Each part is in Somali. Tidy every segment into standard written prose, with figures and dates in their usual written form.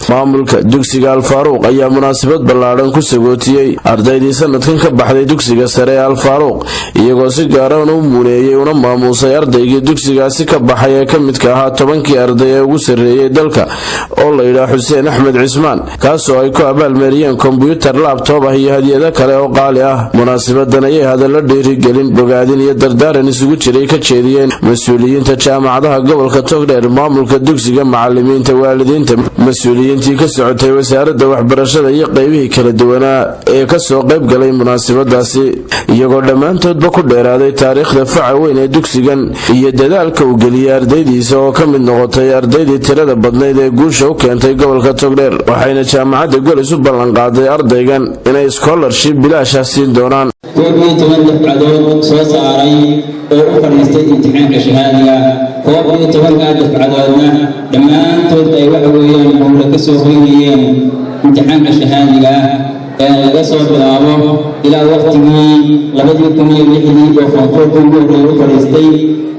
maamulka dugsiga Al-Faaruq ayaa munaasabad ballaaran ku sagootiyay ardaydii sanadkan ka baxday dugsiga sare ee Al-Faaruq iyagoo si gaar ah u muuneeyay una maamusay ardaygii dugsigaasi ka baxay ee ka midka ahaa 10kii arday ee ugu sareeyay dalka oo la yiraahdo Xuseen Axmed Cismaan kaasoo ay ku abaalmariyeen kombiyuutar laptop ah iyo hadiyado kale oo qaali ah. Munaasabadan ayay hadallo dhiirigelin bogaadin iyo dardaaran isugu jiray ka jeediyeen mas'uuliyiinta jaamacadaha gobolka Togdheer, maamulka dugsiga, macallimiinta, waalidiinta, mas'uuliyiintii ka socotay wasaaradda waxbarashada iyo qaybihii kala duwanaa ee ka soo qayb galay munaasabadaasi iyagoo dhammaantoodba ku dheeraaday taariikhda faca weyn ee dugsigan iyo dadaalka uu geliyay ardaydiisa oo ka mid noqotay ardaydii tirada badnayd ee guusha u keentay gobolka Togdheer. Waxayna jaamacadda Golis u ballan qaaday ardaygan inay scholarship bilaash ah siin doonaan. dafcadood soo saaray oo u fadhiistay imtixaanka shahaadiga dafcadoodna dhammaantood ay waxa weeyaan howla ka soo hoynayeen imtixaanka shahaadiga laga soo bilaabo ilaa waqtigii 2006 oo foonfoorkii u fadhiistay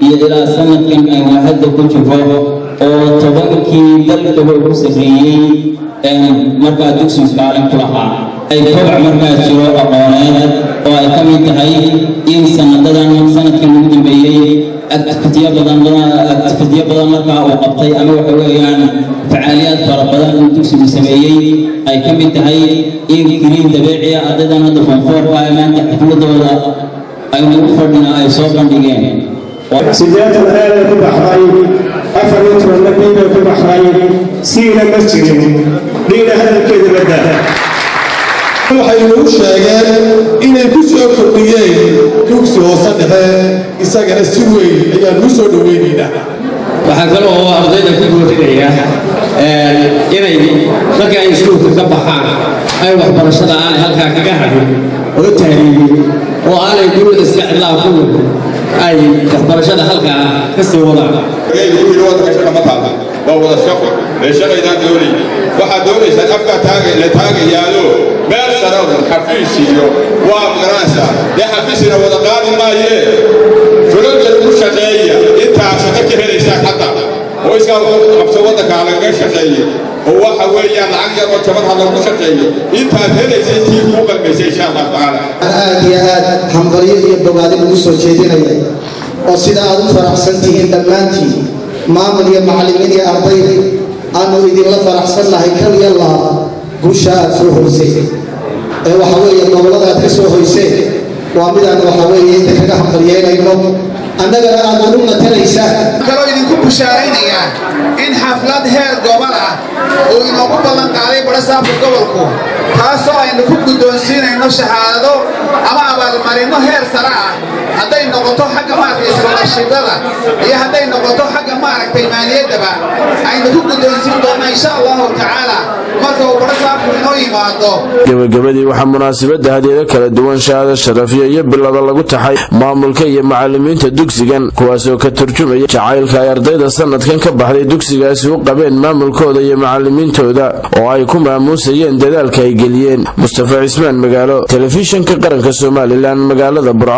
iyo ilaa sanadkan aynu hadda ku jirro oo 10kii dalka ugu sareeyay markaa dugsiga kaalin ku lahaa ay kobac markaa jiro aqooneed oo ay ka mid tahay in sanadkan ugu dambeeyay aktiviya badan markaa uu qabtay ama waxa weeyaan facaaliyaad fara badan uu dugsigu sameeyay ay ka mid tahay in green dabeeci ah ardaydan hadda foonfoorka ay maanta xafladooda ay ugu fadhina ay soo bandhigeen sideetan aad ku baxay afar iyo toban ku baxay siina ma jirin dhiina hadalkeeda badda waxay u sheegeen inay ku soo kordhiyeen dugsi hoose dhexe isagana si weyn ayaan u soo dhaweynaynaa. waxaan kale oo ardayda ku boorinayaa inay marka ay iskuulka ka baxaan ay waxbarashada aan halkaa kaga hadhin oo taariikhi oo aanay guriga iska cidlaa ku ay waxbarashada halkaa ka sii wadaan. waa wada shaqo ee shaqaynaa doonay waxaa doonaysaa afka taagayaalo meel sare oo xafiis iyo waa garanaysa dee xafiisina wada qaadi maayee fuloga ku shaqeeya intaa shaqo ka helaysaa xataa oo iska qabso waddanka laga shaqeeyay oo waxa weeyaan lacag yar oo jaban lagu shaqeeyo intaad helaysa intii ku qalmaysa insha Allah taala. aad iyo aad hambalyo iyo bogaadin ugu soo jeedinaya oo sida aad u faraxsan tihiin dhammaantiin maamul iyo macallimiin iyo arday aanu idinla faraxsannahay kaliya la guusha aad soo hoysay ee waxa weeye gobolada aad ka soo hoysay waa midaan waxa weeye inta kaga hambalyeynayno annagana aad ugu matalaysaan kaloo idinku bushaaraynaya in xaflad heer gobol ah oo inoogu ballan qaaday barasaabka gobolku taasoo aynu ku guddoonsiinayno shahaado ama abaalmarino heer sare ah hadday noqoto xagga maaragtay iskoolashiibada iyo hadday noqoto xagga maaragtay maaliyadaba aynu ku guddoonsiin doona insha Allahu tacaala marka uu barasaabku inoo yimaado. gabagabadii waxaa munaasabada hadiyado kala duwan shahaado sharafiyo iyo bilado lagu taxay maamulka iyo macallimiinta dugsigan kuwaasoo ka turjumaya jacaylka ay ardayda sanadkan ka baxday dugsigaasi u qabeen maamulkooda iyo macallimiintooda oo ay ku maamuusayeen dadaalka ay geliyeen. Mustafa Cismaan Magaalo, Telefishinka Qaranka Soomaaliland, magaalada Burco.